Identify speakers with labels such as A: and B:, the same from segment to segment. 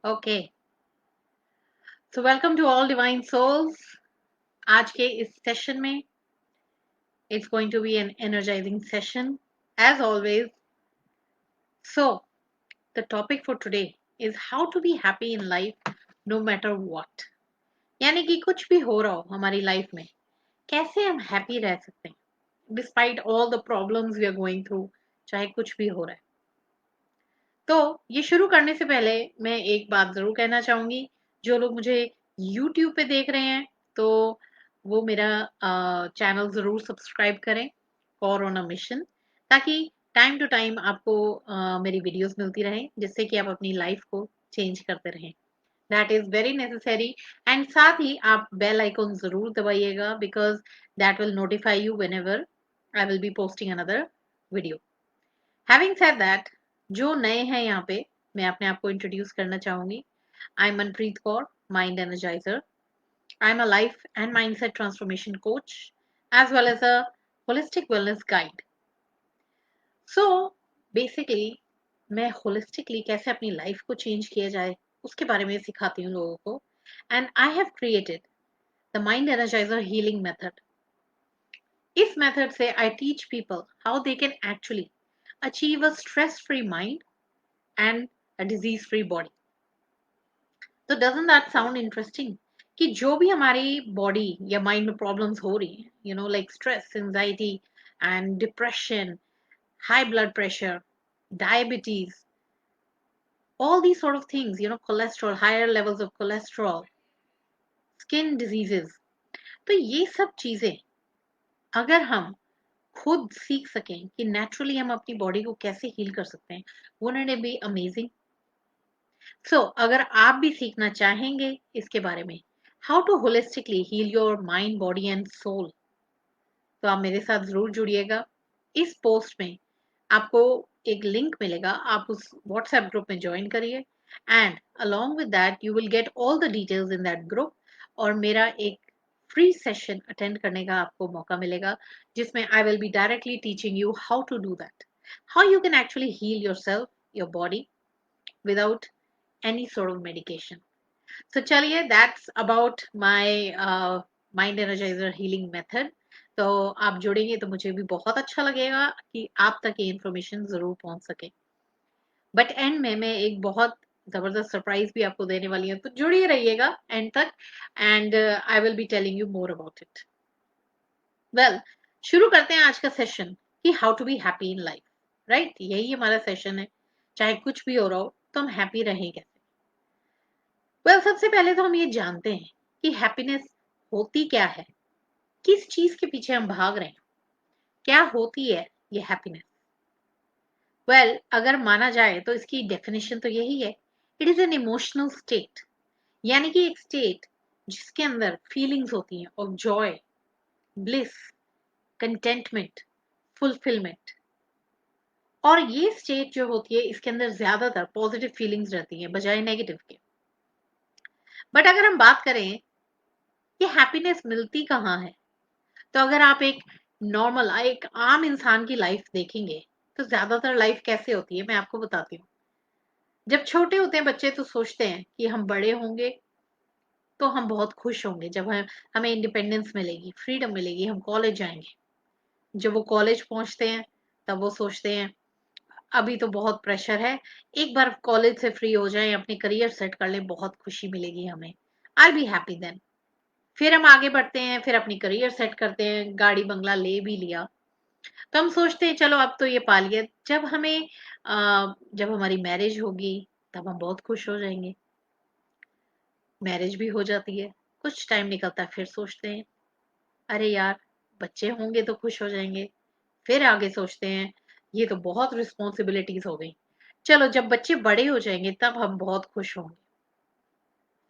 A: Okay, so welcome to all divine souls. आज के इस सेशन में it's going to be an energising session as always. So the topic for today is how to be happy in life no matter what. यानी कि कुछ भी हो रहा हो हमारी लाइफ में, कैसे हम हैप्पी रह सकते हैं despite all the problems we are going through, चाहे कुछ भी हो रहा है। तो ये शुरू करने से पहले मैं एक बात ज़रूर कहना चाहूँगी। जो लोग मुझे यूट्यूब पे देख रहे हैं, तो वो मेरा चैनल ज़रूर सब्सक्राइब करें, फॉर ऑन अ मिशन, ताकि टाइम टू टाइम आपको मेरी वीडियोस मिलती रहें, जिससे कि आप अपनी लाइफ को चेंज करते रहें। That is very necessary. And साथ ही आप बेल आइकॉन ज़रूर दबाइएगा, because that will notify you whenever I will be posting another video. Having said that, जो नए हैं यहाँ पे, मैं अपने आप को इंट्रोड्यूस करना चाहूंगी। I am Manpreet Kaur, mind energiser. I am a life and mindset transformation coach as well as a holistic wellness guide. So basically मैं होलिस्टिकली कैसे अपनी लाइफ को चेंज किया जाए उसके बारे में सिखाती हूँ लोगों को। And I have created the mind energiser healing method. इस मेथड से I teach people how they can actually achieve a stress free mind and a disease free body. तो doesn't that sound interesting कि जो भी हमारी body या mind में problems हो रही हैं, like stress, anxiety and depression, high blood pressure, diabetes, all these sort of things, cholesterol, higher levels of cholesterol, skin diseases, तो ये सब चीजें अगर हम खुद सीख सकें कि नेचुरली हम अपनी बॉडी को कैसे हील कर सकते हैं, wouldn't it be amazing? सो अगर आप भी सीखना चाहेंगे इसके बारे में, how to holistically heal your mind, body and soul, तो आप मेरे साथ जरूर जुड़िएगा। इस पोस्ट में आपको एक लिंक मिलेगा, आप उस व्हाट्सएप ग्रुप में ज्वाइन करिए, and along with that you will get all the details in that group. और मेरा एक फ्री सेशन अटेंड करने का आपको मौका मिलेगा, जिसमें I will be directly teaching you how to do that, how you can actually heal your self, your body, without any sort of medication. So चलिए, that's about my mind energizer healing method. तो आप जुड़ेंगे तो मुझे भी बहुत अच्छा लगेगा कि आप तक ये इन्फॉर्मेशन जरूर पहुंच सके। बट एंड में मैं एक बहुत जबरदस्त सरप्राइज भी आपको देने वाली हूँ, तो जुड़िए रहिएगा एंड तक, and I will be telling you more about it. Well, शुरू करते हैं आज का सेशन कि how to be happy in life. Right, यही हमारा सेशन है, चाहे कुछ भी हो रहा हो तो हम हैप्पी रहें कैसे। वेल, सबसे पहले तो हम ये जानते हैं कि हैप्पीनेस होती क्या है, किस चीज के पीछे हम भाग रहे हैं, क्या होती है ये हैप्पीनेस। वेल, अगर माना जाए तो इसकी डेफिनेशन तो यही है, it is an emotional state, यानी कि एक स्टेट जिसके अंदर फीलिंग्स होती हैं of joy, bliss, contentment, fulfilment. और ये स्टेट जो होती है, इसके अंदर ज्यादातर पॉजिटिव फीलिंग्स रहती हैं बजाय नेगेटिव के। बट अगर हम बात करें कि हैप्पीनेस मिलती कहाँ है, तो अगर आप एक नॉर्मल, एक आम इंसान की लाइफ देखेंगे, तो ज्यादातर लाइफ कैसे होती है मैं आपको बताती हूँ। जब छोटे होते हैं बच्चे तो सोचते हैं कि हम बड़े होंगे तो हम बहुत खुश होंगे, जब हमें इंडिपेंडेंस मिलेगी, फ्रीडम मिलेगी, हम कॉलेज जाएंगे। जब वो कॉलेज पहुंचते हैं तब वो सोचते हैं अभी तो बहुत प्रेशर है, एक बार कॉलेज से फ्री हो जाएं, अपने करियर सेट कर लें, बहुत खुशी मिलेगी हमें, आई बी हैप्पी देन। फिर हम आगे बढ़ते हैं, फिर अपनी करियर सेट करते हैं, गाड़ी बंगला ले भी लिया, तो हम सोचते हैं चलो अब तो ये पा लिया। जब हमारी मैरिज होगी तब हम बहुत खुश हो जाएंगे। मैरिज भी हो जाती है, कुछ टाइम निकलता है, फिर सोचते हैं अरे यार, बच्चे होंगे तो खुश हो जाएंगे। फिर आगे सोचते हैं ये तो बहुत रिस्पॉन्सिबिलिटीज हो गई, चलो जब बच्चे बड़े हो जाएंगे तब हम बहुत खुश होंगे।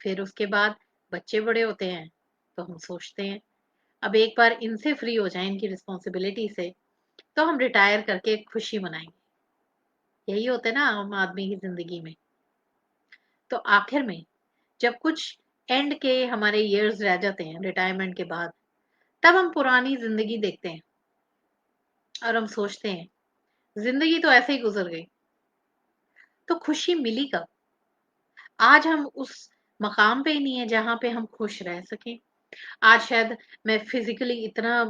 A: फिर उसके बाद बच्चे बड़े होते हैं तो हम सोचते हैं अब एक बार इनसे फ्री हो जाए, इनकी रिस्पॉन्सिबिलिटी से, तो हम रिटायर करके खुशी मनाएंगे। यही होता है ना आम आदमी की जिंदगी में। तो आखिर में जब कुछ एंड के हमारे इयर्स रह जाते हैं रिटायरमेंट के बाद, तब हम पुरानी जिंदगी देखते हैं और हम सोचते हैं जिंदगी तो ऐसे ही गुजर गई, तो खुशी मिली कब। आज हम उस मकाम पे ही नहीं है जहां पे हम खुश रह सकें। आज शायद मैं फिजिकली इतना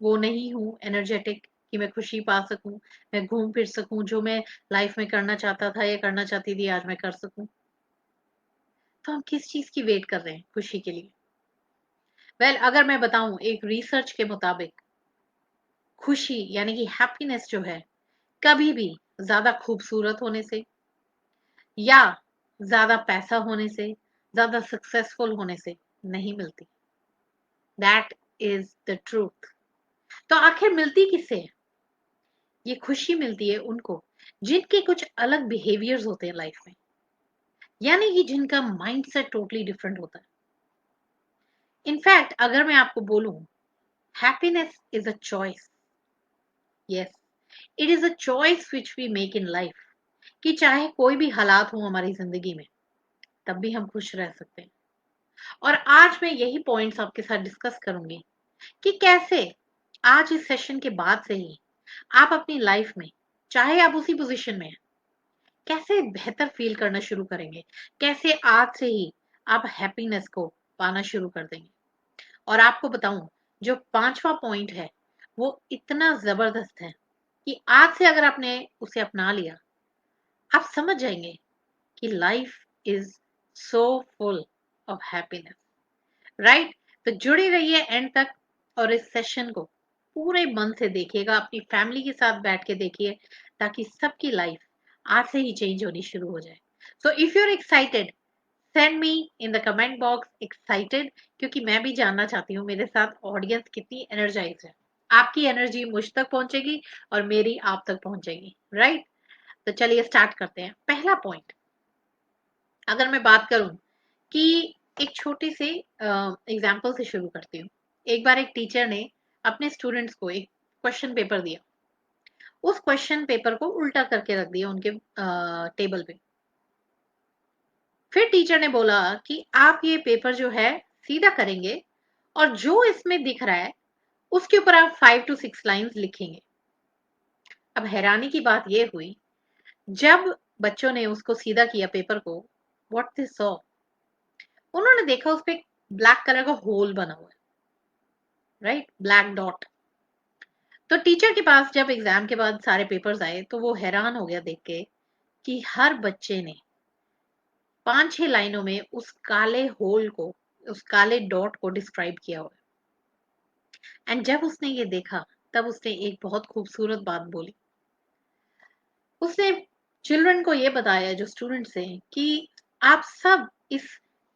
A: वो नहीं हूँ एनर्जेटिक कि मैं खुशी पा सकूं, मैं घूम फिर सकूं, जो मैं लाइफ में करना चाहता था या करना चाहती थी आज मैं कर सकूं। तो हम किस चीज की वेट कर रहे हैं खुशी के लिए? अगर मैं बताऊं, एक रिसर्च के मुताबिक खुशी यानी कि हैप्पीनेस जो है, कभी भी ज्यादा खूबसूरत होने से या ज्यादा पैसा होने से, ज्यादा सक्सेसफुल होने से नहीं मिलती। That is the truth. तो आखिर मिलती किससे है? ये खुशी मिलती है उनको जिनके कुछ अलग बिहेवियर्स होते हैं लाइफ में, यानी कि जिनका माइंडसेट टोटली डिफरेंट होता है। इनफैक्ट अगर मैं आपको बोलूं, happiness is a choice. Yes, it is a choice which we make in life, कि चाहे कोई भी हालात हो हमारी जिंदगी में, तब भी हम खुश रह सकते हैं। और आज मैं यही पॉइंट्स आपके साथ डिस्कस करूंगी कि कैसे आज इस सेशन के बाद से ही आप अपनी लाइफ में, चाहे आप उसी पोजीशन में हैं, कैसे बेहतर फील करना शुरू करेंगे, कैसे आज से ही आप हैप्पीनेस को पाना शुरू कर देंगे। और आपको बताऊं, जो पांचवा पॉइंट है वो इतना जबरदस्त है कि आज से अगर आपने उसे अपना लिया, आप समझ जाएंगे कि life is so full of happiness. Right? तो जुड़ी रहिए एंड तक, और इस सेशन को पूरे मन से देखिएगा, अपनी फैमिली के साथ बैठ के देखिए, ताकि सबकी लाइफ आज से ही चेंज होनी शुरू हो जाए। So if you are excited, send me in the comment box excited, क्योंकि मैं भी जानना चाहती हूँ मेरे साथ ऑडियंस कितनी एनर्जाइज है। आपकी एनर्जी मुझ तक पहुंचेगी और मेरी आप तक पहुंचेगी। राइट? तो चलिए स्टार्ट करते हैं। पहला पॉइंट, अगर मैं बात करूं कि एक छोटी सी एग्जाम्पल से शुरू करती हूँ। एक बार एक टीचर ने अपने स्टूडेंट्स को एक क्वेश्चन पेपर दिया। उस क्वेश्चन पेपर को उल्टा करके रख दिया उनके टेबल पे। फिर टीचर ने बोला कि आप ये पेपर जो है सीधा करेंगे, और जो इसमें दिख रहा है उसके ऊपर आप 5 to 6 लाइंस लिखेंगे। अब हैरानी की बात यह हुई, जब बच्चों ने उसको सीधा किया पेपर को, व्हाट दे सॉ, उन्होंने देखा उस पे ब्लैक कलर का होल बना हुआ है। राइट? Black dot. तो टीचर के पास जब एग्जाम के बाद सारे पेपर्स आए तो वो हैरान हो गया देख के कि हर बच्चे ने 5-6 लाइनों में उस काले होल को, उस काले डॉट को डिस्क्राइब किया हुआ है। एंड जब उसने ये देखा, तब उसने एक बहुत खूबसूरत बात बोली। उसने चिल्ड्रन को ये बताया, जो स्टूडेंट्स हैं, कि आप सब इस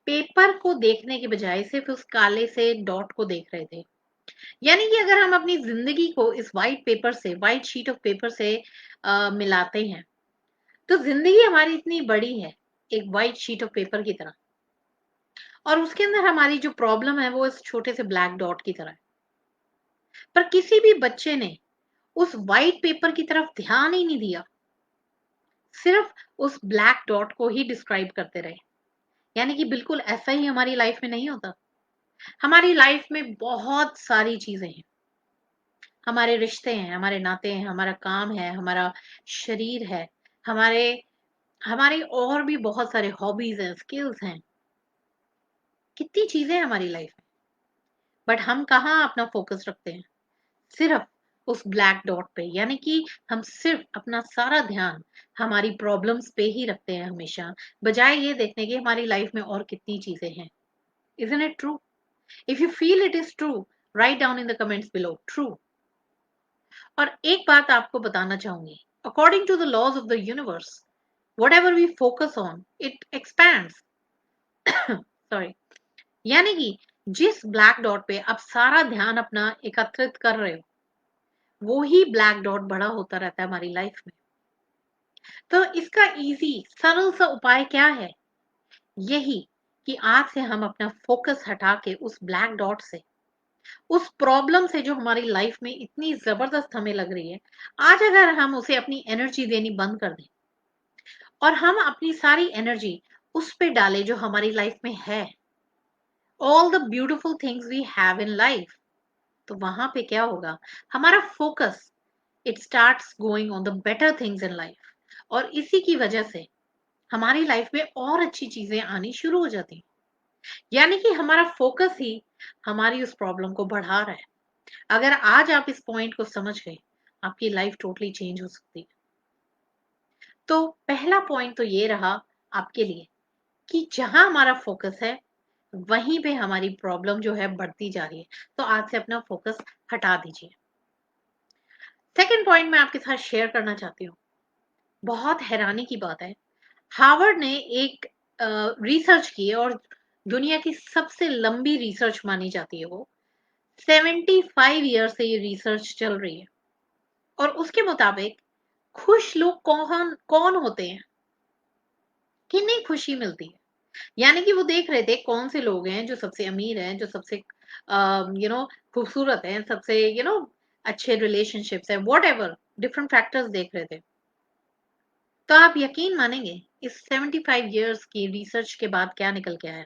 A: पेपर को देखने के बजाय सिर्फ उस काले से डॉट को देख रहे थे। यानी कि अगर हम अपनी जिंदगी को इस व्हाइट पेपर से, व्हाइट शीट ऑफ पेपर से मिलाते हैं, तो जिंदगी हमारी इतनी बड़ी है, एक व्हाइट शीट ऑफ पेपर की तरह, और उसके अंदर हमारी जो प्रॉब्लम है वो इस छोटे से ब्लैक डॉट की तरह है। पर किसी भी बच्चे ने उस व्हाइट पेपर की तरफ ध्यान ही नहीं दिया, सिर्फ उस ब्लैक डॉट को ही डिस्क्राइब करते रहे। यानी कि बिल्कुल ऐसा ही हमारी लाइफ में नहीं होता। हमारी लाइफ में बहुत सारी चीजें हैं, हमारे रिश्ते हैं, हमारे नाते हैं, हमारा काम है, हमारा शरीर है, हमारे हमारी और भी बहुत सारे हॉबीज हैं, स्किल्स हैं, कितनी चीजें हैं हमारी लाइफ में। बट हम कहाँ अपना फोकस रखते हैं? सिर्फ उस ब्लैक डॉट पे। यानी कि हम सिर्फ अपना सारा ध्यान हमारी प्रॉब्लम्स पे ही रखते हैं हमेशा, बजाय ये देखने की हमारी लाइफ में और कितनी चीजें हैं। Isn't it true? If you feel it is true, write down in the comments below true. और एक बात आपको बताना चाहूंगी, according to the laws of the universe, whatever we focus on, it expands. Sorry. यानी कि जिस ब्लैक डॉट पे आप सारा ध्यान अपना एकत्रित कर रहे हो, वो ही ब्लैक डॉट बड़ा होता रहता है हमारी लाइफ में। तो इसका इजी सरल सा उपाय क्या है? यही कि आज से हम अपना फोकस हटा के उस ब्लैक डॉट से, उस प्रॉब्लम से जो हमारी लाइफ में इतनी जबरदस्त हमें लग रही है, आज अगर हम उसे अपनी एनर्जी देनी बंद कर दें और हम अपनी सारी एनर्जी उस पे डालें जो हमारी लाइफ में है, all the beautiful things we have in life, तो वहां पे क्या होगा? हमारा focus, it starts going on the better things in life. और इसी की वजह से हमारी लाइफ में और अच्छी चीजें आनी शुरू हो जाती हैं। यानी कि हमारा फोकस ही हमारी उस प्रॉब्लम को बढ़ा रहा है। अगर आज आप इस पॉइंट को समझ गए, आपकी लाइफ टोटली चेंज हो सकती है। तो पहला पॉइंट तो ये रहा आपके लिए कि जहां हमारा फोकस है वहीं पे हमारी प्रॉब्लम जो है बढ़ती जा रही है। तो आज से अपना फोकस हटा दीजिए। सेकंड पॉइंट मैं आपके साथ शेयर करना चाहती हूँ। बहुत हैरानी की बात है, हार्वर्ड ने एक रिसर्च की है, और दुनिया की सबसे लंबी रिसर्च मानी जाती है वो। 75 ईयर से ये रिसर्च चल रही है, और उसके मुताबिक खुश लोग कौन कौन होते हैं, किन्हें खुशी मिलती है। यानी कि वो देख रहे थे कौन से लोग हैं जो सबसे अमीर हैं, जो सबसे खूबसूरत हैं, सबसे अच्छे रिलेशनशिप्स है, वॉट एवर डिफरेंट फैक्टर्स देख रहे थे। तो आप यकीन मानेंगे, इस 75 ईयर्स की रिसर्च के बाद क्या निकल के आया।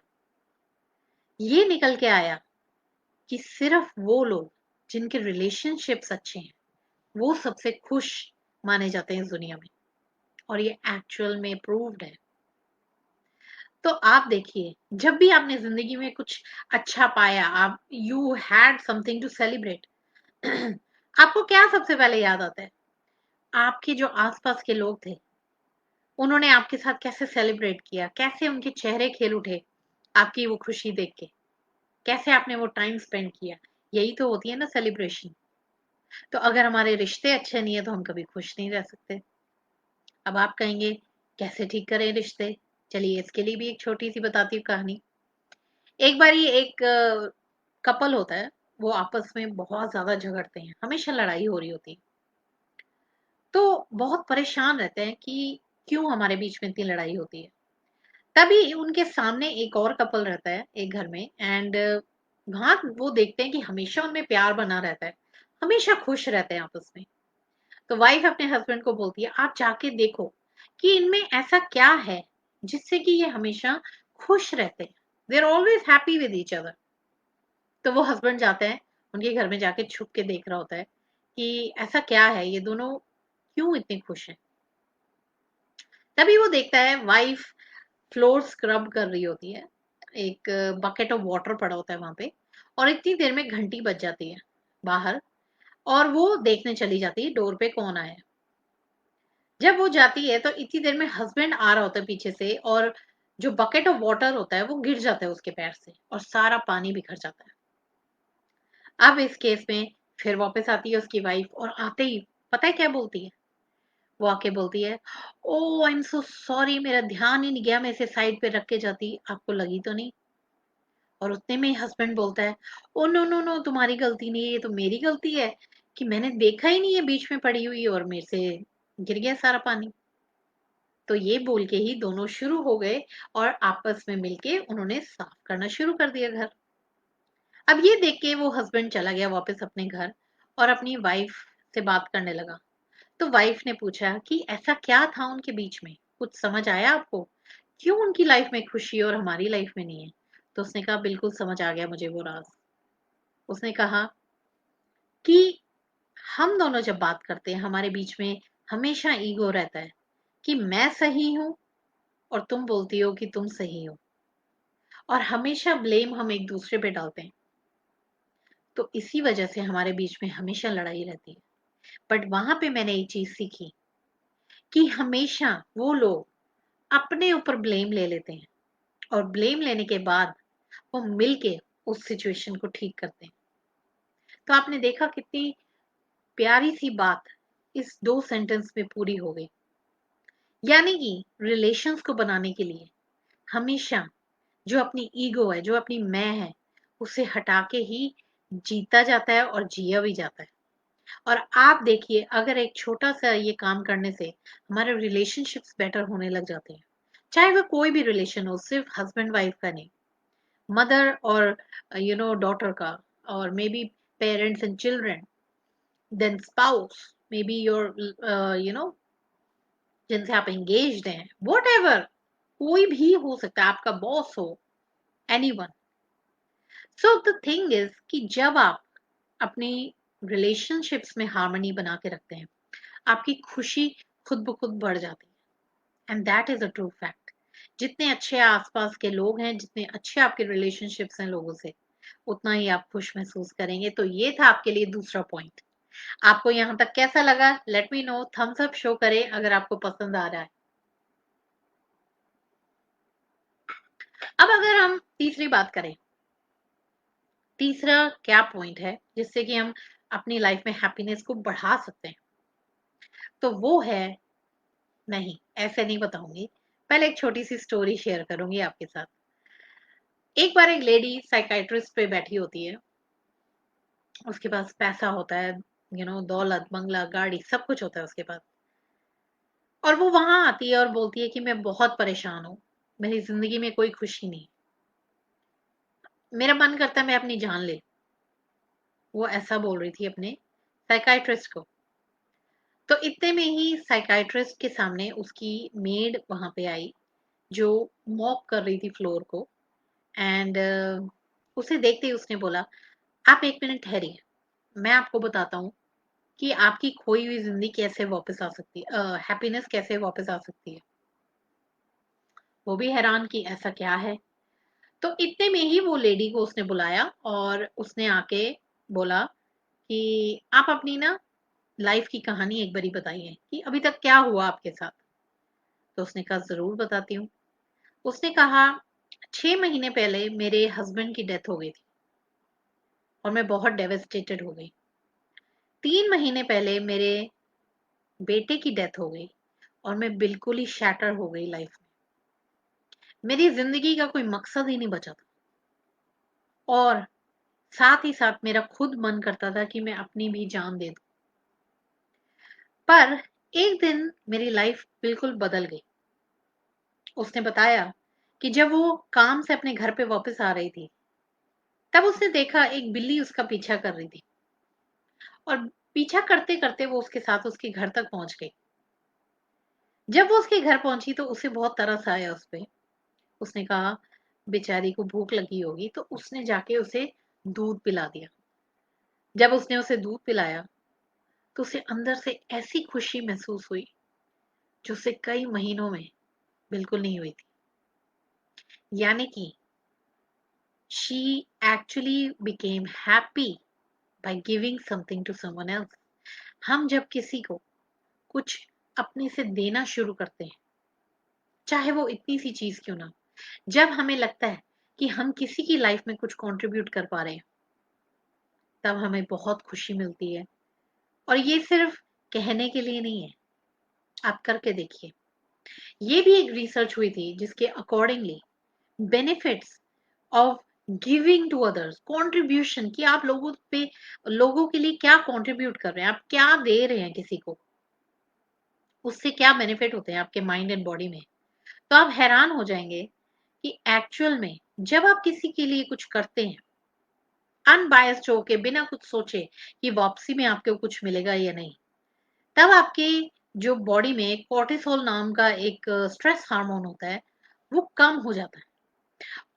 A: ये निकल के आया कि सिर्फ वो लोग जिनके रिलेशनशिप्स अच्छे हैं वो सबसे खुश माने जाते हैं इस दुनिया में, और ये एक्चुअल में प्रूव्ड है। तो आप देखिए, जब भी आपने जिंदगी में कुछ अच्छा पाया, आप you had something to celebrate, आपको क्या सबसे पहले याद आता है? आपके जो आसपास के लोग थे, उन्होंने आपके साथ कैसे सेलिब्रेट किया, कैसे उनके चेहरे खिल उठे आपकी वो खुशी देख के, कैसे आपने वो टाइम स्पेंड किया। यही तो होती है ना सेलिब्रेशन। तो अगर हमारे रिश्ते अच्छे नहीं है तो हम कभी खुश नहीं रह सकते। अब आप कहेंगे कैसे ठीक करें रिश्ते? चलिए, इसके लिए भी एक छोटी सी बताती हूँ कहानी। एक बार ये एक कपल होता है, वो आपस में बहुत ज्यादा झगड़ते हैं, हमेशा लड़ाई हो रही होती है। तो बहुत परेशान रहते हैं कि क्यों हमारे बीच में इतनी लड़ाई होती है। तभी उनके सामने एक और कपल रहता है एक घर में, एंड वहां वो देखते हैं कि हमेशा उनमें प्यार बना रहता है, हमेशा खुश रहते हैं आपस में। तो वाइफ अपने हस्बैंड को बोलती है, आप जाके देखो कि इनमें ऐसा क्या है जिससे कि ये हमेशा खुश रहते हैं, they are always happy with each other. तो वो हस्बैंड जाते हैं, उनके घर में जाके छुप के देख रहा होता है कि ऐसा क्या है, ये दोनों क्यों इतने खुश हैं। तभी वो देखता है वाइफ फ्लोर स्क्रब कर रही होती है, एक बकेट ऑफ वाटर पड़ा होता है वहां पे, और इतनी देर में घंटी बज जाती है बाहर, और वो देखने चली जाती है डोर पे कौन आया है। जब वो जाती है तो इतनी देर में हस्बैंड आ रहा होता है पीछे से, और जो बकेट ऑफ वाटर होता है वो गिर जाता है उसके पैर से, और सारा पानी बिखर जाता है। अब इस केस में फिर वापस आती है उसकी वाइफ, और आते ही पता है क्या बोलती है? वो आके बोलती है, ओ आई एम सो सॉरी, मेरा ध्यान ही नहीं गया, मैं इसे साइड पे रख के जाती, आपको लगी तो नहीं? और उतने में हस्बैंड बोलता है, ओ नो नो नो, तुम्हारी गलती नहीं है, ये तो मेरी गलती है कि मैंने देखा ही नहीं है बीच में पड़ी हुई, और मेरे से गिर गया सारा पानी। तो ये बोल के ही दोनों शुरू हो गए, और आपस में मिलके उन्होंने साफ करना शुरू कर दिया घर। अब ये देख के वो हस्बैंड चला गया वापस अपने घर, और अपनी वाइफ से बात करने लगा। तो वाइफ ने पूछा कि ऐसा क्या था उनके बीच में, कुछ समझ आया आपको? क्यों उनकी लाइफ में खुशी है और हमारी लाइफ में नहीं है? तो उसने कहा, बिल्कुल समझ आ गया मुझे वो राज। उसने कहा कि हम दोनों जब बात करते हैं, हमारे बीच में हमेशा ईगो रहता है कि मैं सही हूं और तुम बोलती हो कि तुम सही हो, और हमेशा ब्लेम हम एक दूसरे पे डालते हैं। तो इसी वजह से हमारे बीच में हमेशा लड़ाई रहती है। बट वहां पे मैंने एक चीज सीखी कि हमेशा वो लोग अपने ऊपर ब्लेम ले लेते हैं, और ब्लेम लेने के बाद वो मिलके उस सिचुएशन को ठीक करते हैं। तो आपने देखा कितनी प्यारी सी बात इस 2 सेंटेंस में पूरी हो गई। यानी कि रिलेशंस को बनाने के लिए हमेशा जो अपनी ईगो है, जो अपनी मैं है, उसे हटा के ही जीता जाता है और जिया भी जाता है। और आप देखिए, अगर एक छोटा सा ये काम करने से हमारे रिलेशनशिप्स बेटर होने लग जाते हैं, चाहे वह कोई भी रिलेशन हो, सिर्फ हस्बैंड वाइफ का नहीं, मदर और डॉटर का, और may be parents and children, then spouse, may be your जिनसे आप एंगेज्ड हैं, वॉट एवर, कोई भी हो सकता है, आपका बॉस हो, anyone. So the thing is कि जब आप अपनी रिलेशनशिप्स में हार्मनी बना के रखते हैं, आपकी खुशी खुद ब खुद बढ़ जाती and that is a true fact. जितने अच्छे आसपास के लोग हैं, जितने अच्छे आपके रिलेशनशिप्स हैं लोगों से, उतना ही आप खुश महसूस करेंगे। तो ये था आपके लिए दूसरा पॉइंट। आपको यहाँ तक कैसा लगा? Let me know, thumbs up show करें अगर आपको पसंद आ रहा है। अब अगर हम तीसरी बात करें, तीसरा क्या पॉइंट है जिससे कि हम अपनी लाइफ में हैप्पीनेस को बढ़ा सकते हैं, तो वो है, नहीं ऐसे नहीं बताऊंगी, पहले एक छोटी सी स्टोरी शेयर करूंगी आपके साथ। एक बार एक लेडी साइकाइट्रिस्ट पे बैठी होती है, उसके पास पैसा होता है, दौलत बंगला गाड़ी सब कुछ होता है उसके पास, और वो वहां आती है और बोलती है कि मैं बहुत परेशान हूँ, मेरी जिंदगी में कोई खुशी नहीं, मेरा मन करता है मैं अपनी जान ले। वो ऐसा बोल रही थी अपने साइकाइट्रिस्ट को। तो इतने में ही साइकाइट्रिस्ट के सामने उसकी मेड वहां पे आई, जो मॉप कर रही थी फ्लोर को। एंड उसे देखते ही उसने बोला, आप एक मिनट ठहरिए, मैं आपको बताता हूँ कि आपकी खोई हुई जिंदगी कैसे वापस आ सकती है, हैप्पीनेस कैसे वापस आ सकती है। वो भी हैरान कि ऐसा क्या है। तो इतने में ही वो लेडी को उसने बुलाया और उसने आके बोला कि आप अपनी ना लाइफ की कहानी एक बारी बताइए कि अभी तक क्या हुआ आपके साथ। तो उसने कहा जरूर बताती हूँ। उसने कहा 6 महीने पहले मेरे हस्बैंड की डेथ हो गई थी और मैं बहुत डेवेस्टेटेड हो गई। 3 महीने पहले मेरे बेटे की डेथ हो गई और मैं बिल्कुल ही शैटर हो गई लाइफ में। मेरी जिंदगी का कोई मकसद ही नहीं बचा था, और साथ ही साथ मेरा खुद मन करता था कि मैं अपनी भी जान दे दूं। पर एक दिन मेरी लाइफ बिल्कुल बदल गई। उसने बताया कि जब वो काम से अपने घर पे वापस आ रही थी, तब उसने देखा एक बिल्ली उसका पीछा कर रही थी, और पीछा करते करते वो उसके साथ उसके घर तक पहुंच गई। जब वो उसके घर पहुंची तो उसे बहुत तरस आया उस पे। उसने कहा बेचारी को भूख लगी होगी, तो उसने जाके उसे दूध पिला दिया। जब उसने उसे दूध पिलाया तो उसे अंदर से ऐसी खुशी महसूस हुई जो उसे कई महीनों में बिल्कुल नहीं हुई थी। यानी कि she actually became happy by giving something to someone else। हम जब किसी को कुछ अपने से देना शुरू करते हैं, चाहे वो इतनी सी चीज क्यों ना, जब हमें लगता है कि हम किसी की लाइफ में कुछ कंट्रीब्यूट कर पा रहे हैं, तब हमें बहुत खुशी मिलती है। और ये सिर्फ कहने के लिए नहीं है, आप करके देखिए। ये भी एक रिसर्च हुई थी जिसके accordingly benefits of giving to others, contribution, कि आप लोगों के लिए क्या कंट्रीब्यूट कर रहे हैं, आप क्या दे रहे हैं किसी को, उससे क्या बेनिफिट होते हैं आपके माइंड एंड बॉडी में। तो आप हैरान हो जाएंगे कि एक्चुअल में जब आप किसी के लिए कुछ करते हैं अनबायस्ड होके, बिना कुछ सोचे कि वापसी में आपको कुछ मिलेगा या नहीं, तब आपके जो बॉडी में कोर्टिसोल नाम का एक स्ट्रेस हार्मोन होता है, वो कम हो जाता है।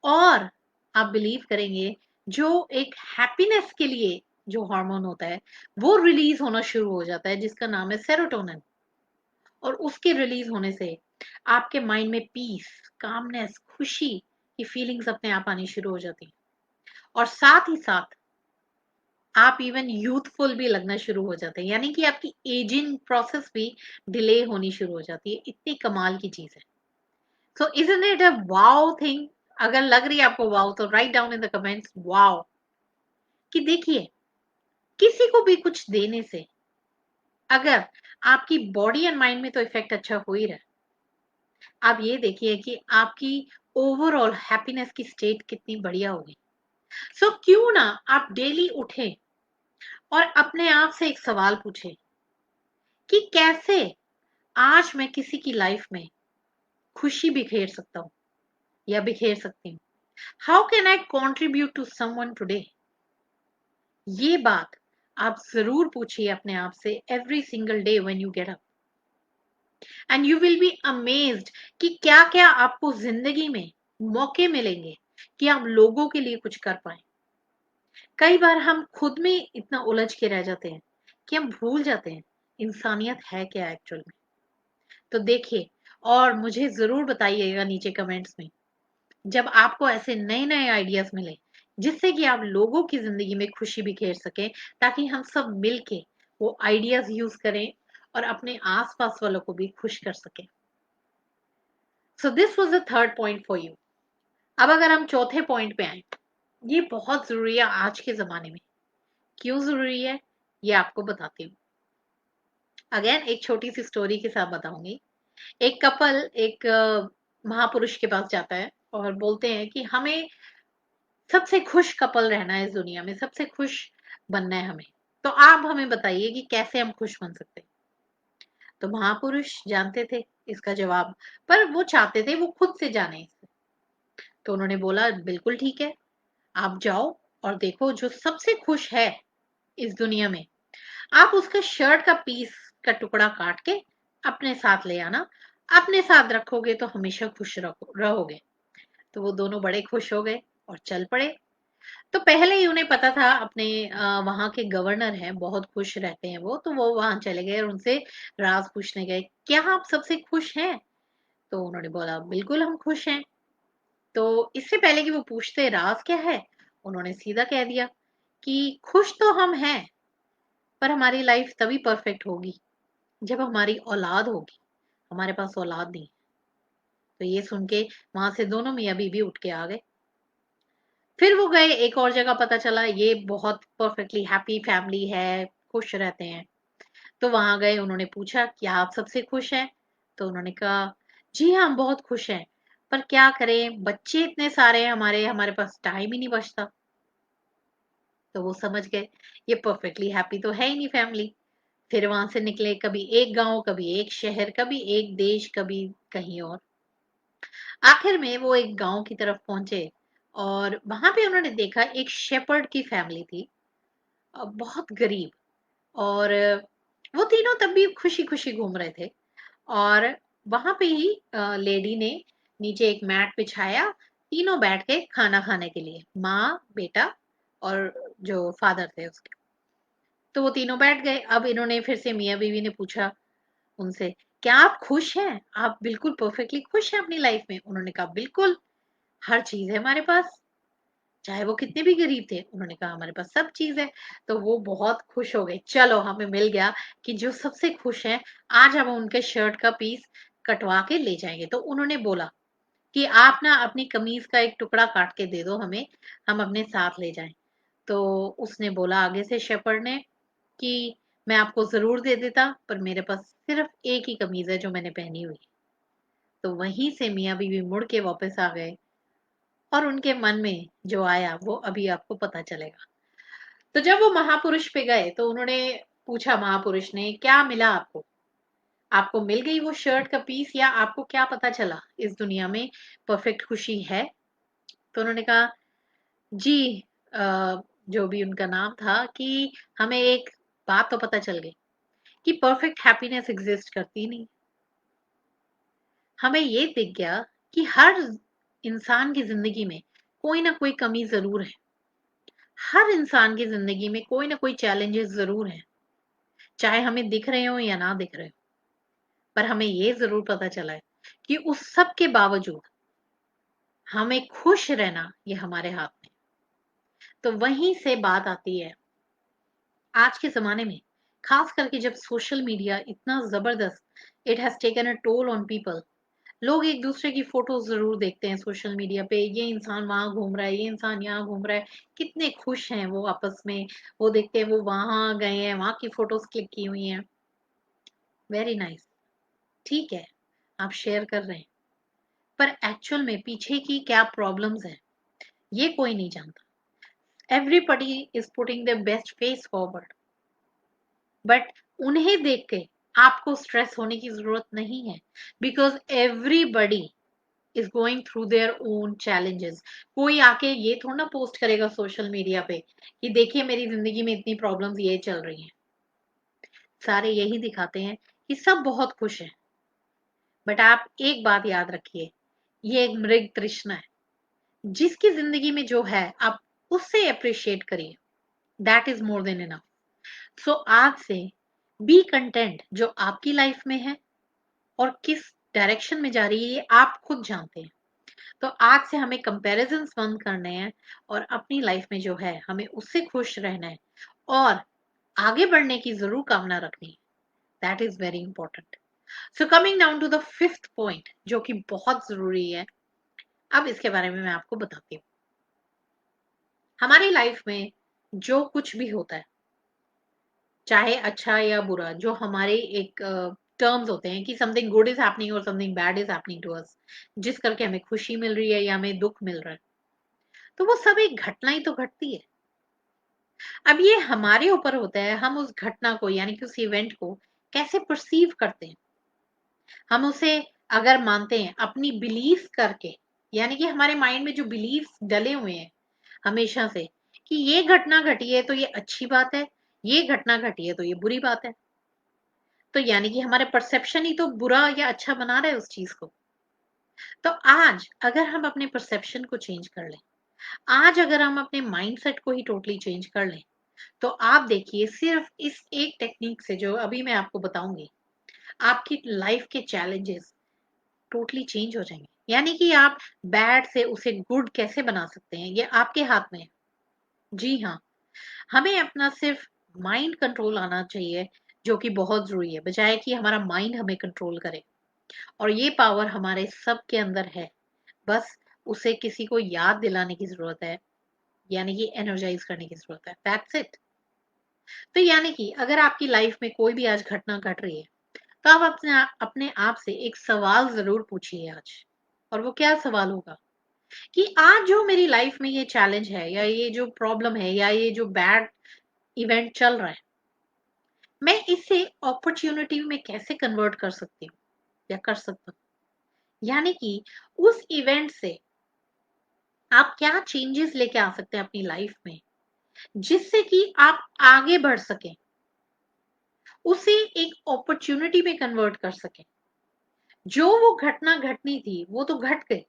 A: और आप बिलीव करेंगे, जो एक हैप्पीनेस के लिए जो हार्मोन होता है, वो रिलीज होना शुरू हो जाता है, जिसका नाम है सेरोटोनिन। और उसके रिलीज होने से आपके माइंड में पीस, कामनेस, खुशी की फीलिंग्स अपने आप आनी शुरू हो जाती है। और साथ ही साथ आप इवन यूथफुल भी लगना शुरू हो जाते हैं, यानी कि आपकी एजिंग प्रोसेस भी डिले होनी शुरू हो जाती है। इतनी कमाल की चीज है। सो isn't it a wow thing? अगर लग रही है आपको वाओ, तो right down in the comments wow. कि देखिए, किसी को भी कुछ देने से अगर आपकी बॉडी एंड माइंड में तो इफेक्ट अच्छा हो ही रहा है, आप ये देखिए कि आपकी ओवरऑल हैप्पीनेस की स्टेट कितनी बढ़िया होगी। सो क्यों ना आप डेली उठे और अपने आप से एक सवाल पूछे कि कैसे आज मैं किसी की लाइफ में खुशी बिखेर सकता हूँ या बिखेर सकती हूँ। How can I contribute to someone today? ये बात आप जरूर पूछिए अपने आप से every single day when you get up, and you will be amazed कि क्या क्या आपको जिंदगी में मौके मिलेंगे कि आप लोगों के लिए कुछ कर पाए। कई बार हम खुद में इतना उलझ के रह जाते हैं कि हम भूल जाते हैं इंसानियत है क्या एक्चुअल में। तो देखिए, और मुझे जरूर बताइएगा नीचे कमेंट्स में जब आपको ऐसे नए नए आइडियाज मिले जिससे कि आप लोगों की जिंदगी में खुशी बिखेर सकें, ताकि हम सब मिलके वो आइडियाज यूज करें और अपने आसपास वालों को भी खुश कर सकें। So this was the third point for you. अब अगर हम चौथे पॉइंट पे आए, ये बहुत जरूरी है आज के जमाने में। क्यों जरूरी है ये आपको बताती हूँ। अगेन एक छोटी सी स्टोरी के साथ बताऊंगी। एक कपल एक महापुरुष के पास जाता है और बोलते हैं कि हमें सबसे खुश कपल रहना है इस दुनिया में, सबसे खुश बनना है हमें। तो आप हमें बताइए कि कैसे हम खुश बन सकते हैं। तो महापुरुष जानते थे इसका जवाब, पर वो चाहते थे वो खुद से जाने इसे। तो उन्होंने बोला बिल्कुल ठीक है, आप जाओ और देखो जो सबसे खुश है इस दुनिया में, आप उसका शर्ट का पीस का टुकड़ा काट के अपने साथ ले आना। अपने साथ रखोगे तो हमेशा खुश रहोगे। तो वो दोनों बड़े खुश हो गए और चल पड़े। तो पहले ही उन्हें पता था, अपने वहां के गवर्नर हैं, बहुत खुश रहते हैं वो, तो वो वहां चले गए और उनसे राज पूछने गए, क्या आप सबसे खुश हैं? तो उन्होंने बोला बिल्कुल हम खुश हैं। तो इससे पहले कि वो पूछते राज क्या है, उन्होंने सीधा कह दिया कि खुश तो हम हैं, पर हमारी लाइफ तभी परफेक्ट होगी जब हमारी औलाद होगी। हमारे पास औलाद नहीं। तो ये सुन के वहां से दोनों मियाँ बीवी उठ के आ गए। फिर वो गए एक और जगह, पता चला ये बहुत परफेक्टली हैप्पी फैमिली है, खुश रहते हैं। तो वहां गए, उन्होंने पूछा क्या आप सबसे खुश हैं? तो उन्होंने कहा जी हाँ हम बहुत खुश हैं, पर क्या करें बच्चे इतने सारे हैं हमारे हमारे पास टाइम ही नहीं बचता। तो वो समझ गए ये परफेक्टली हैप्पी तो है ही नहीं फैमिली। फिर वहां से निकले, कभी एक गांव, कभी एक शहर, कभी एक देश, कभी कहीं और। आखिर में वो एक गांव की तरफ पहुंचे और वहां पे उन्होंने देखा एक शेपर्ड की फैमिली थी, बहुत गरीब। और वो तीनों तब भी खुशी खुशी घूम रहे थे। और वहां पे ही लेडी ने नीचे एक मैट बिछाया, तीनों बैठ के खाना खाने के लिए, माँ बेटा और जो फादर थे उसके। तो वो तीनों बैठ गए। अब इन्होंने फिर से मियाँ बीवी ने पूछा उनसे, क्या आप खुश हैं? आप बिल्कुल परफेक्टली खुश हैं अपनी लाइफ में? उन्होंने कहा बिल्कुल, हर चीज है हमारे पास। चाहे वो कितने भी गरीब थे, उन्होंने कहा हमारे पास सब चीज है। तो वो बहुत खुश हो गए, चलो हमें मिल गया कि जो सबसे खुश हैं, आज हम उनके शर्ट का पीस कटवा के ले जाएंगे। तो उन्होंने बोला कि आप ना अपनी कमीज का एक टुकड़ा काट के दे दो हमें, हम अपने साथ ले जाएं। तो उसने बोला आगे से शेपर्ड ने कि मैं आपको जरूर दे देता, पर मेरे पास सिर्फ एक ही कमीज है जो मैंने पहनी हुई है। तो वहीं से मियाँ बीवी मुड़ के वापस आ गए और उनके मन में जो आया वो अभी आपको पता चलेगा। तो जब वो महापुरुष पे गए तो उन्होंने पूछा, महापुरुष ने, क्या मिला आपको? आपको मिल गई वो शर्ट का पीस, या आपको क्या पता चला इस दुनिया में परफेक्ट खुशी है? तो उन्होंने कहा जी, जो भी उनका नाम था, कि हमें एक बात तो पता चल गई कि परफेक्ट हैप्पीनेस एग्जिस्ट करती नहीं। हमें ये दिख गया कि हर इंसान की जिंदगी में कोई ना कोई कमी जरूर है। हर इंसान की जिंदगी में कोई ना कोई चैलेंजेस जरूर हैं, चाहे हमें दिख रहे हो या ना दिख रहे हो। पर हमें ये जरूर पता चला है कि उस सब के बावजूद हमें खुश रहना ये हमारे हाथ में। तो वहीं से बात आती है आज के जमाने में, खास करके जब सोशल मीडिया इतना जबरदस्त, it has taken a toll on people. लोग एक दूसरे की फोटोज जरूर देखते हैं सोशल मीडिया पे, ये इंसान वहां घूम रहा है, ये इंसान यहाँ घूम रहा है, कितने खुश हैं वो आपस में। वो देखते हैं वो वहां गए हैं, वहां की फोटोज क्लिक की हुई हैं। वेरी नाइस, ठीक है, आप शेयर कर रहे हैं, पर एक्चुअल में पीछे की क्या प्रॉब्लम्स हैं ये कोई नहीं जानता। Everybody is putting the best face forward, but उन्हें देख के आपको स्ट्रेस होने की जरूरत नहीं है, because everybody is going through their own challenges. कोई आके ये थोड़ा ना पोस्ट करेगा सोशल मीडिया पे कि देखिए मेरी जिंदगी में इतनी प्रॉब्लम्स ये चल रही हैं। सारे यही दिखाते हैं कि सब बहुत खुश हैं। बट आप एक बात याद रखिए, ये एक मृग तृष्णा है। जिसकी जिंदगी में जो है आप उससे अप्रिशिएट करिए, that is more than enough. So आज से बी कंटेंट जो आपकी लाइफ में है और किस डायरेक्शन में जा रही है ये आप खुद जानते हैं। तो आज से हमें कंपैरिजंस बंद करने हैं और अपनी लाइफ में जो है हमें उससे खुश रहना है और आगे बढ़ने की जरूर कामना रखनी है। That is very important. So coming down to the fifth point जो कि बहुत जरूरी है, अब इसके बारे में मैं आपको बताती हूँ। हमारी लाइफ में जो कुछ भी होता है, चाहे अच्छा या बुरा, जो हमारे एक टर्म्स होते हैं कि समथिंग गुड इज हैपनिंग और something bad is happening to us, जिस करके हमें खुशी मिल रही है या हमें दुख मिल रहा है, तो वो सब एक घटना ही तो घटती है। अब ये हमारे ऊपर होता है हम उस घटना को यानी कि उस इवेंट को कैसे परसीव करते हैं। हम उसे अगर मानते हैं अपनी बिलीफ करके, यानी कि हमारे माइंड में जो बिलीफ डले हुए हैं हमेशा से कि ये घटना घटी है तो ये अच्छी बात है, ये घटना घटी है तो ये बुरी बात है, तो यानी कि हमारे परसेप्शन ही तो बुरा या अच्छा बना रहे हैं उस चीज को। तो आज अगर हम अपने परसेप्शन को चेंज कर लें, आज अगर हम अपने माइंडसेट को ही टोटली चेंज कर लें, तो आप देखिए सिर्फ इस एक टेक्निक से जो अभी मैं आपको बताऊंगी, आपकी लाइफ के चैलेंजेस टोटली चेंज हो जाएंगे। यानी कि आप बैड से उसे गुड कैसे बना सकते हैं ये आपके हाथ में है। जी हाँ, हमें अपना सिर्फ माइंड कंट्रोल आना चाहिए, जो कि बहुत जरूरी है, बजाय कि हमारा माइंड हमें कंट्रोल करे। और ये पावर हमारे सब के अंदर है, बस उसे किसी को याद दिलाने की जरूरत है, यानी कि एनर्जाइज करने की जरूरत है। That's it. तो यानी कि अगर आपकी लाइफ में कोई भी आज घटना घट रही है, तो आप अपने आप से एक सवाल जरूर पूछिए आज। और वो क्या सवाल होगा कि आज जो मेरी लाइफ में ये चैलेंज है या ये जो प्रॉब्लम है या ये जो बैड इवेंट चल रहा है, मैं इसे अपॉर्चुनिटी में कैसे कन्वर्ट कर सकती हूँ या कर सकता हूँ। यानी कि उस इवेंट से आप क्या चेंजेस लेके आ सकते हैं अपनी लाइफ में, जिससे कि आप आगे बढ़ सकें, उसे एक अपॉर्चुनिटी में कन्वर्ट कर सकें। जो वो घटना घटनी थी वो तो घट गई,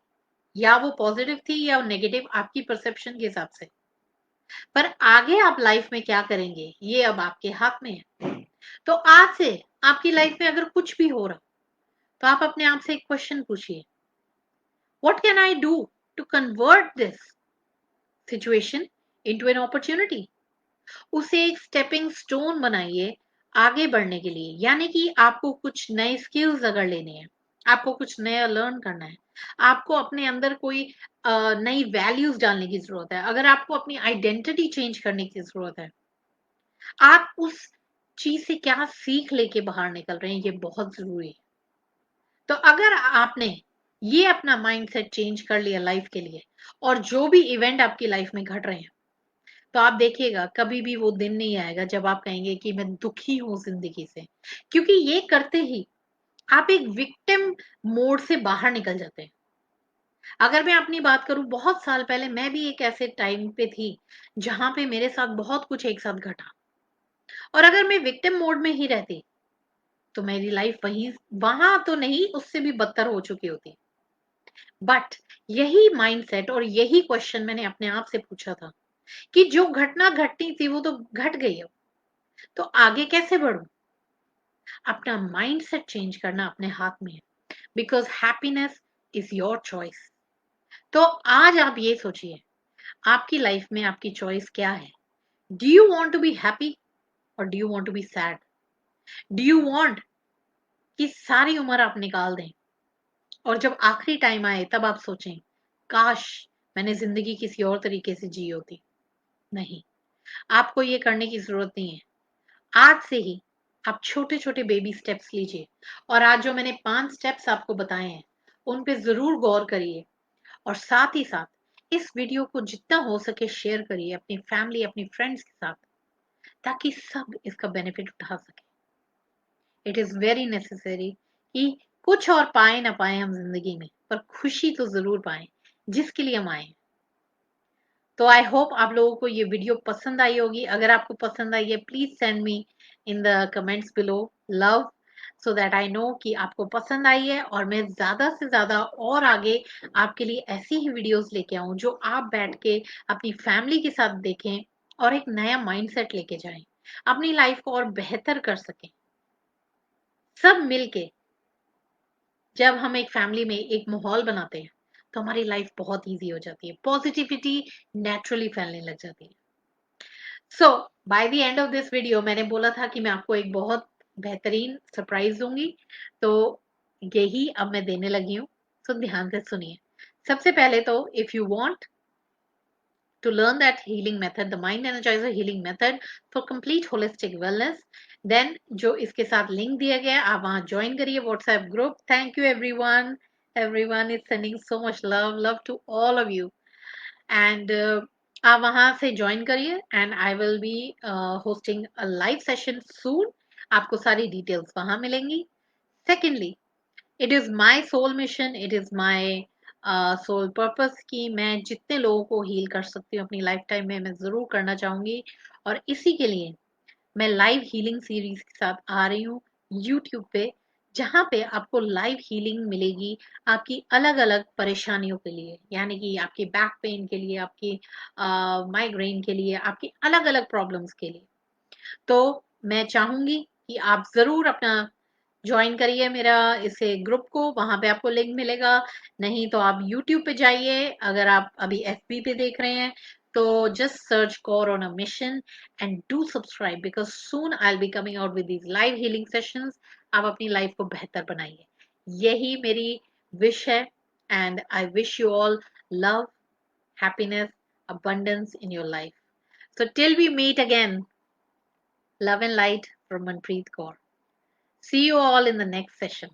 A: या वो पॉजिटिव थी या नेगेटिव आपकी परसेप्शन के हिसाब से, पर आगे आप लाइफ में क्या करेंगे ये अब आपके हाथ में है। तो आज से आपकी लाइफ में अगर कुछ भी हो रहा, तो आप अपने आप से एक क्वेश्चन पूछिए, what can I do to convert this situation into an opportunity. उसे एक स्टेपिंग स्टोन बनाइए आगे बढ़ने के लिए। यानी कि आपको कुछ नए स्किल्स अगर लेने हैं, आपको कुछ नया लर्न करना है, आपको अपने अंदर कोई नई वैल्यूज डालने की जरूरत है, अगर आपको अपनी आइडेंटिटी चेंज करने की जरूरत है, आप उस चीज से क्या सीख लेके बाहर निकल रहे हैं ये बहुत जरूरी है। तो अगर आपने ये अपना माइंडसेट चेंज कर लिया लाइफ के लिए, और जो भी इवेंट आपकी लाइफ में घट रहे हैं, तो आप देखिएगा कभी भी वो दिन नहीं आएगा जब आप कहेंगे कि मैं दुखी हूं जिंदगी से। क्योंकि ये करते ही आप एक विक्टिम मोड से बाहर निकल जाते हैं। अगर मैं अपनी बात करूं, बहुत साल पहले मैं भी एक ऐसे टाइम पे थी जहां पे मेरे साथ बहुत कुछ एक साथ घटा, और अगर मैं विक्टिम मोड में ही रहती तो मेरी लाइफ वहीं वहां तो नहीं, उससे भी बदतर हो चुकी होती। बट यही माइंडसेट और यही क्वेश्चन मैंने अपने आप से पूछा था कि जो घटना घटनी थी वो तो घट गई है, तो आगे कैसे बढ़ूं। अपना माइंडसेट चेंज करना अपने हाथ में है, because happiness is your choice. तो आज आप ये सोचिए, आपकी लाइफ में आपकी चॉइस क्या है। Do you want to be happy और do you want to be sad. Do you want कि सारी उम्र आप निकाल दें और जब आखिरी टाइम आए तब आप सोचें, काश मैंने जिंदगी किसी और तरीके से जी होती। नहीं, आपको ये करने की जरूरत नहीं है। आज से ही आप छोटे छोटे बेबी स्टेप्स लीजिए, और आज जो मैंने 5 स्टेप्स आपको बताए हैं उन पे जरूर गौर करिए, और साथ ही साथ इस वीडियो को जितना हो सके शेयर करिए अपनी फैमिली अपनी फ्रेंड्स के साथ, ताकि सब इसका बेनिफिट उठा सके। इट इज वेरी नेसेसरी कि कुछ और पाए ना पाए हम जिंदगी में, पर खुशी तो जरूर पाए जिसके लिए हम आए। तो आई होप आप लोगों को ये वीडियो पसंद आई होगी। अगर आपको पसंद आई है, please send me in the comments below love, so that I know कि आपको पसंद आई है, और मैं ज्यादा से ज्यादा और आगे आपके लिए ऐसी ही वीडियोस लेके आऊं जो आप बैठ के अपनी फैमिली के साथ देखें और एक नया माइंडसेट लेके जाएं, अपनी लाइफ को और बेहतर कर सकें सब मिलके। जब हम एक फैमिली में एक माहौल बनाते हैं तो हमारी लाइफ बहुत इजी हो जाती है, पॉजिटिविटी नेचुरली फैलने लग जाती है। So by the end of this video मैंने बोला था कि मैं आपको एक बहुत बेहतरीन सरप्राइज दूंगी, तो यही अब मैं देने लगी हूँ। तो ध्यान से सुनिए। सबसे पहले तो if you want to learn that healing method, the mind energizer healing method for complete holistic wellness, then जो इसके साथ लिंक दिया गया है आप वहां ज्वाइन करिए WhatsApp group. Thank you everyone, everyone is sending so much love to all of you, and आप वहां से ज्वाइन करिए and I will be hosting a live session soon. आपको सारी डिटेल्स वहां मिलेंगी। Secondly, it is my sole mission, it is my sole purpose कि मैं जितने लोगों को हील कर सकती हूँ अपनी लाइफ टाइम में मैं जरूर करना चाहूंगी। और इसी के लिए मैं लाइव हीलिंग सीरीज के साथ आ रही हूँ यूट्यूब पे, जहाँ पे आपको लाइव हीलिंग मिलेगी आपकी अलग अलग परेशानियों के लिए, यानी कि आपकी बैक पेन के लिए, आपकी माइग्रेन के लिए, आपकी अलग अलग प्रॉब्लम्स के लिए। तो मैं चाहूंगी कि आप जरूर अपना ज्वाइन करिए मेरा इसे ग्रुप को, वहां पे आपको लिंक मिलेगा। नहीं तो आप यूट्यूब पे जाइए, अगर आप अभी एफबी पे देख रहे हैं तो just search core on a mission and do subscribe because soon I will be coming out with these live healing sessions. आप अपनी लाइफ को बेहतर बनाइए, यही मेरी विश है। And I wish you all love, happiness, abundance in your life. So till we meet again, love and light from Manpreet Kaur. See you all in the next session.